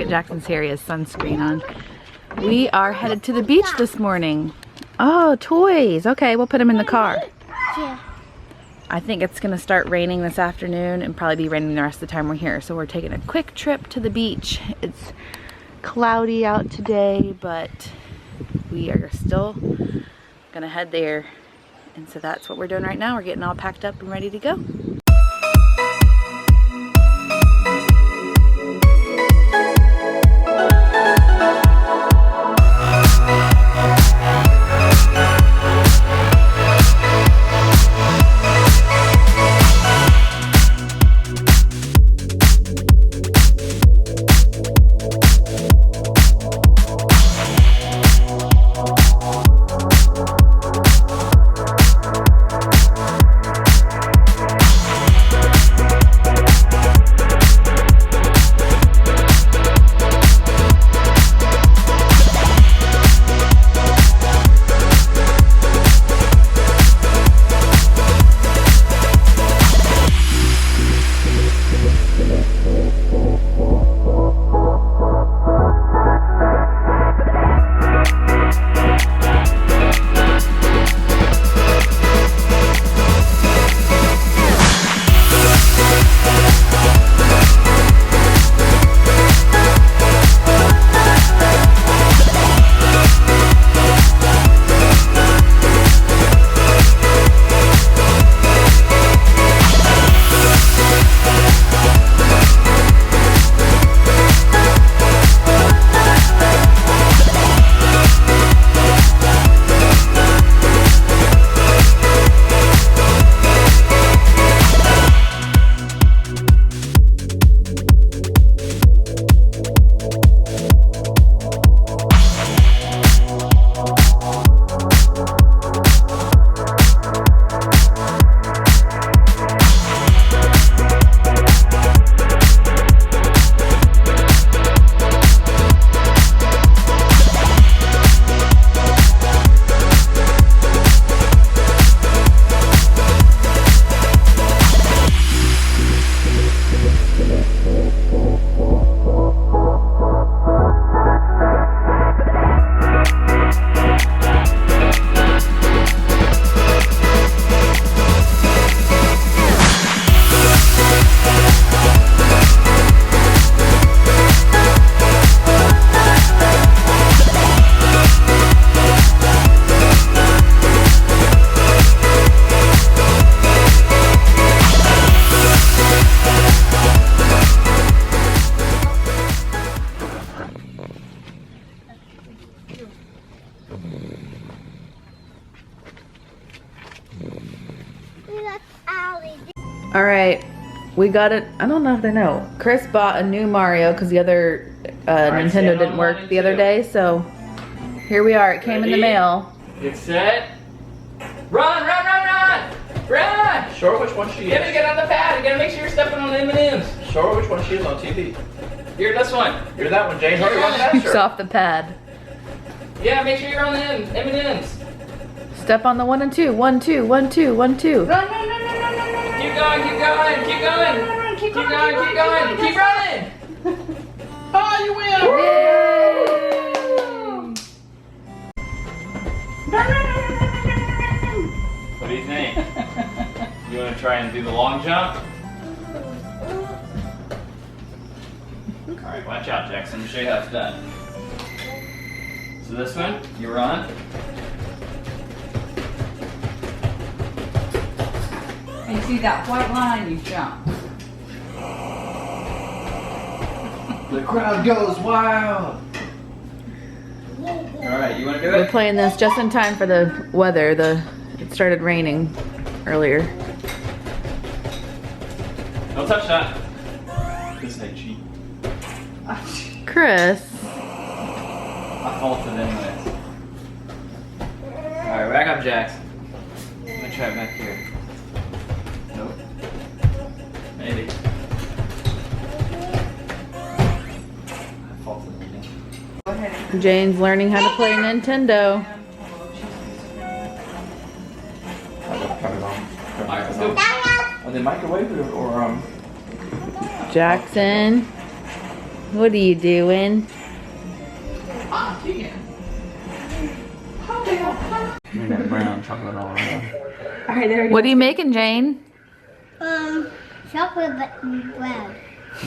that Jackson's hair, he has sunscreen on. We are headed to the beach this morning. Oh, toys. Okay, we'll put them in the car. Yeah. I think it's gonna start raining this afternoon and probably be raining the rest of the time we're here. So we're taking a quick trip to the beach. It's cloudy out today, but we are still gonna head there. And so that's what we're doing right now. We're getting all packed up and ready to go. All right, we got it. I don't know if they know. Chris bought a new Mario because the other Nintendo didn't work the other day. So here we are. It came in the mail. Get set. Run, run, run, run! Run! Show her which one she is. Get on the pad. You gotta make sure you're stepping on the M&Ms. Show her which one she is on TV. You're this one. You're that one, James. Hurry, run Keeps faster. off the pad. Yeah, make sure you're on the M&Ms. Step on the 1 and 2. 1, 2, 1, 2, 1, 2. Run, run, run, run, run, run, run. Keep going, keep going, keep going. Keep Keep going, keep going. Keep running. Oh, you win! What do you think? You want to try and do the long jump? Alright, watch out, Jackson. Let me show you how it's done. So this one, you run. And you see that white line, you jump. The crowd goes wild. Alright, you want to do We're it? playing this just in time for the weather. It started raining earlier. Don't touch that. This ain't cheap. Chris. I faulted anyways. Alright, back up, Jax. I'm gonna try it back here. Nope. Maybe. I faulted again. Jane's learning how to play Nintendo. Turn it on. Alright, let's go. Are they microwave or Jackson. What are you doing? Maybe that brown chocolate all around. Alright, there we go. What are you making, Jane? Chocolate bread.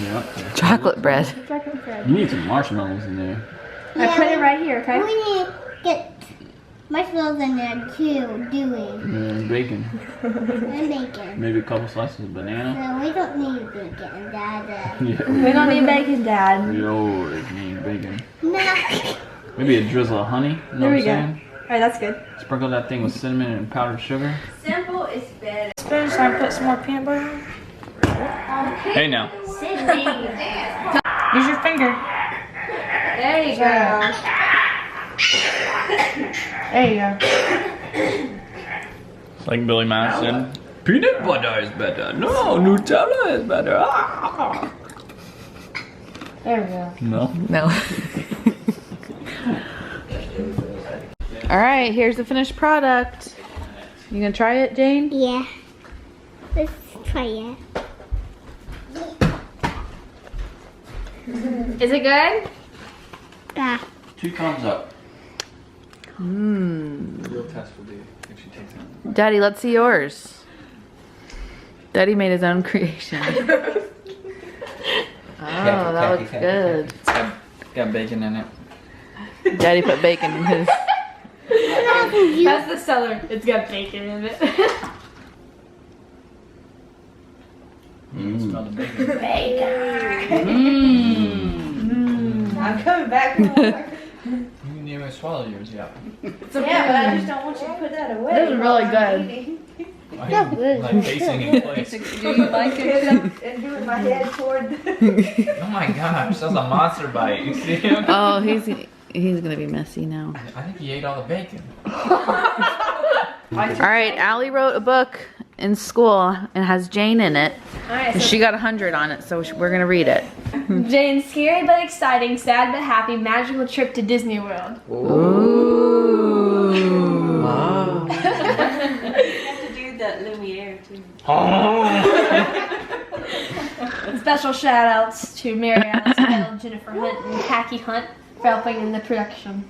Yep. Chocolate bread. Chocolate bread. You need some marshmallows in there. I put it right here, okay? We need to get marshmallows in there too, doing. And bacon. And bacon. Maybe a couple slices of banana. No, we don't need bacon, Dad. Yeah. We don't need bacon, Dad. We always need bacon. No. Maybe a drizzle of honey. You know There what we I'm go. saying? Alright, that's good. Sprinkle that thing with cinnamon and powdered sugar. Simple is better. Spoon, so I put some more peanut butter on. Hey now. Use your finger. There you go. There you go. It's like Billy Madison. Peanut butter is better. No, Nutella is better. Ah. There we go. No. No. All right, here's the finished product. You gonna try it, Jane? Yeah. Let's try it. Is it good? Yeah. 2 thumbs up. Mmm. Real test will be if she takes it. Daddy, let's see yours. Daddy made his own creation. Oh, that looks good. It's got bacon in it. Daddy put bacon in his. That's the seller. It's got bacon in it. Smell the bacon. Mmm. I'm coming back. You didn't even swallow yours yet. Yeah, but I just don't want you to put that away. This is really good. Like facing in place. Do you like it? And doing my head toward. Oh my gosh, that's a monster bite. You see him? Oh, he's gonna be messy now. I think he ate all the bacon. All right, Allie wrote a book in school and has Jane in it. Alright, And she got 100 on it, so we're gonna read it. Jane's scary but exciting, sad but happy, magical trip to Disney World. Ooh. Wow. You have to do that Lumiere too. Special shout outs to Mary Alice Bell, Jennifer Hunt, and Tacky Hunt for helping in the production.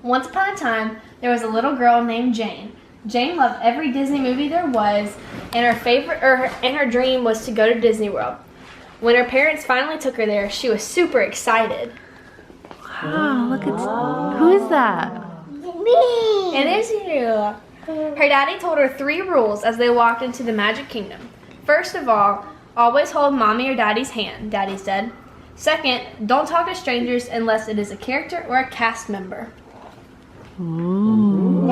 Once upon a time, there was a little girl named Jane. Jane loved every Disney movie there was, and her dream was to go to Disney World. When her parents finally took her there, she was super excited. Wow, look at who is that? Me. It is you. Her daddy told her 3 rules as they walked into the Magic Kingdom. First of all, always hold mommy or daddy's hand, Daddy said. Second, don't talk to strangers unless it is a character or a cast member. Ooh.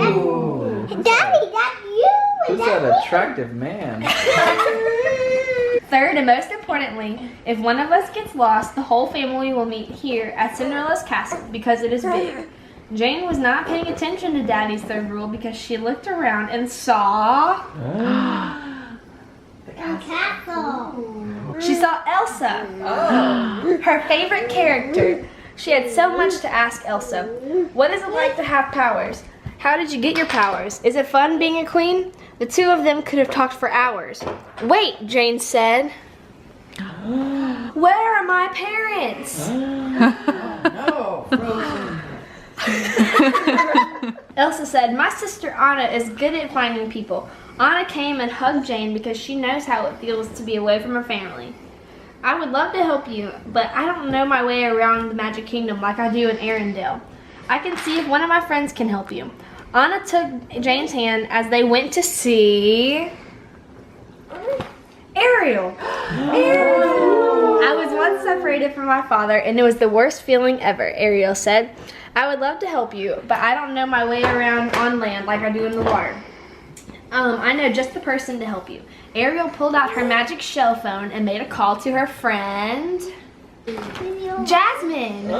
Daddy, that's you. Who's that attractive man? Third, and most importantly, if one of us gets lost, the whole family will meet here at Cinderella's castle because it is big. Jane was not paying attention to Daddy's 3rd rule because she looked around and saw... Castle. She saw Elsa, her favorite character. She had so much to ask Elsa. What is it like to have powers? How did you get your powers? Is it fun being a queen? The 2 of them could have talked for hours. Wait, Jane said. Where are my parents? No, Frozen. Elsa said, my sister Anna is good at finding people. Anna came and hugged Jane because she knows how it feels to be away from her family. I would love to help you, but I don't know my way around the Magic Kingdom like I do in Arendelle. I can see if one of my friends can help you. Anna took Jane's hand as they went to see... Ariel. I was once separated from my father and it was the worst feeling ever, Ariel said. I would love to help you, but I don't know my way around on land like I do in the water. I know just the person to help you. Ariel pulled out her magic shell phone and made a call to her friend... Jasmine!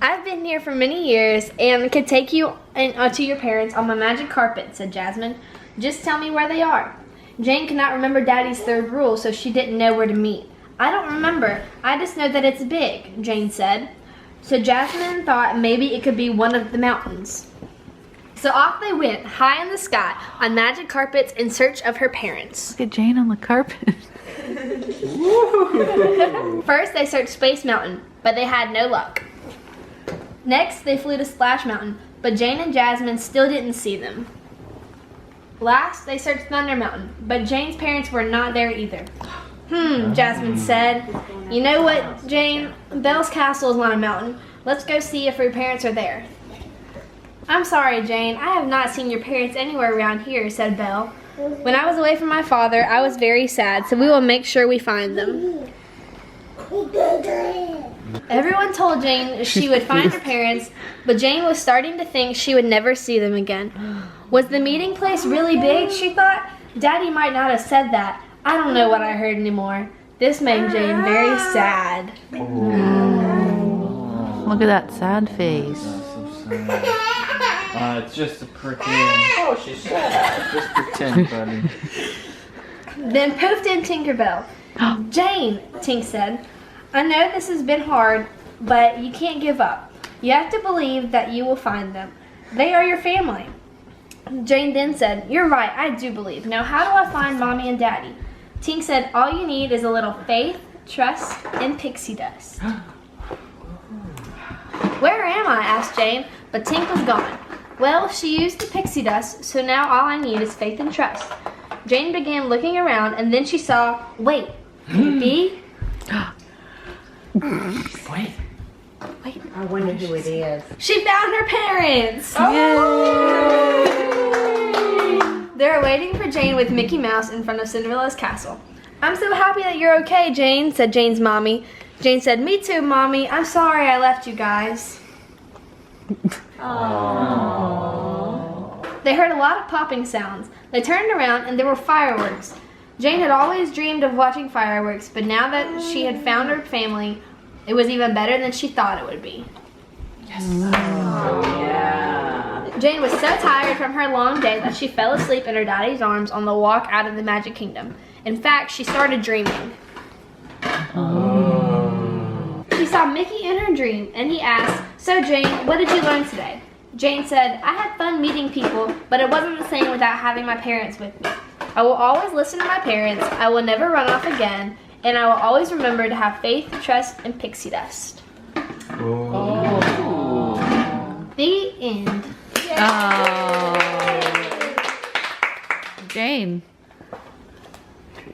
I've been here for many years and could take you to your parents on my magic carpet, said Jasmine. Just tell me where they are. Jane could not remember Daddy's 3rd rule, so she didn't know where to meet. I don't remember. I just know that it's big, Jane said. So Jasmine thought maybe it could be one of the mountains. So off they went, high in the sky, on magic carpets in search of her parents. Look at Jane on the carpet. First, they searched Space Mountain, but they had no luck. Next, they flew to Splash Mountain, but Jane and Jasmine still didn't see them. Last, they searched Thunder Mountain, but Jane's parents were not there either. Jasmine said. You know what, Jane? Belle's castle is on a mountain. Let's go see if her parents are there. I'm sorry, Jane. I have not seen your parents anywhere around here, said Belle. When I was away from my father, I was very sad, so we will make sure we find them. Everyone told Jane she would find her parents, but Jane was starting to think she would never see them again. Was the meeting place really big, she thought? Daddy might not have said that. I don't know what I heard anymore. This made Jane very sad. Look at that sad face. That's so sad. It's just a pretend. Oh, she's sad. Just pretend, buddy. Then poofed in Tinkerbell. Jane, Tink said, I know this has been hard, but you can't give up. You have to believe that you will find them. They are your family. Jane then said, you're right, I do believe. Now how do I find Mommy and Daddy? Tink said, all you need is a little faith, trust, and pixie dust. Where am I? Asked Jane, but Tink was gone. Well, she used the pixie dust, so now all I need is faith and trust. Jane began looking around, and then she saw, wait, could it be? Wait. I wonder who it is. She found her parents! Yay! They're waiting for Jane with Mickey Mouse in front of Cinderella's castle. I'm so happy that you're okay, Jane, said Jane's mommy. Jane said, me too, Mommy. I'm sorry I left you guys. They heard a lot of popping sounds. They turned around and there were fireworks. Jane had always dreamed of watching fireworks, but now that she had found her family, it was even better than she thought it would be. Jane was so tired from her long day that she fell asleep in her daddy's arms on the walk out of the Magic Kingdom. In fact, she started dreaming. She saw Mickey in her dream, and he asked, so Jane, what did you learn today? Jane said, I had fun meeting people, but it wasn't the same without having my parents with me. I will always listen to my parents, I will never run off again, and I will always remember to have faith, trust, and pixie dust. The end. Oh. Jane,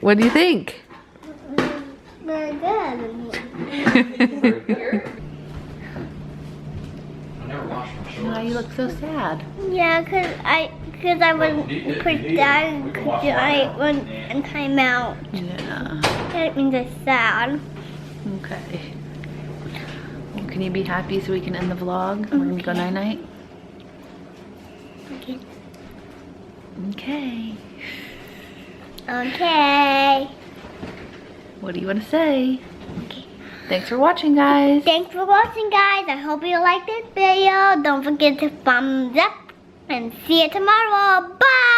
what do you think? Very good. I never washed my shorts. Why you look so sad? Yeah, cause I was pretending I went in timeout. Yeah. That means I'm sad. Okay. Well, can you be happy so we can end the vlog? We're gonna go night-night? Okay. Okay. Okay. What do you want to say? Thanks for watching, guys. Thanks for watching, guys. I hope you liked this video. Don't forget to thumbs up and see you tomorrow. Bye.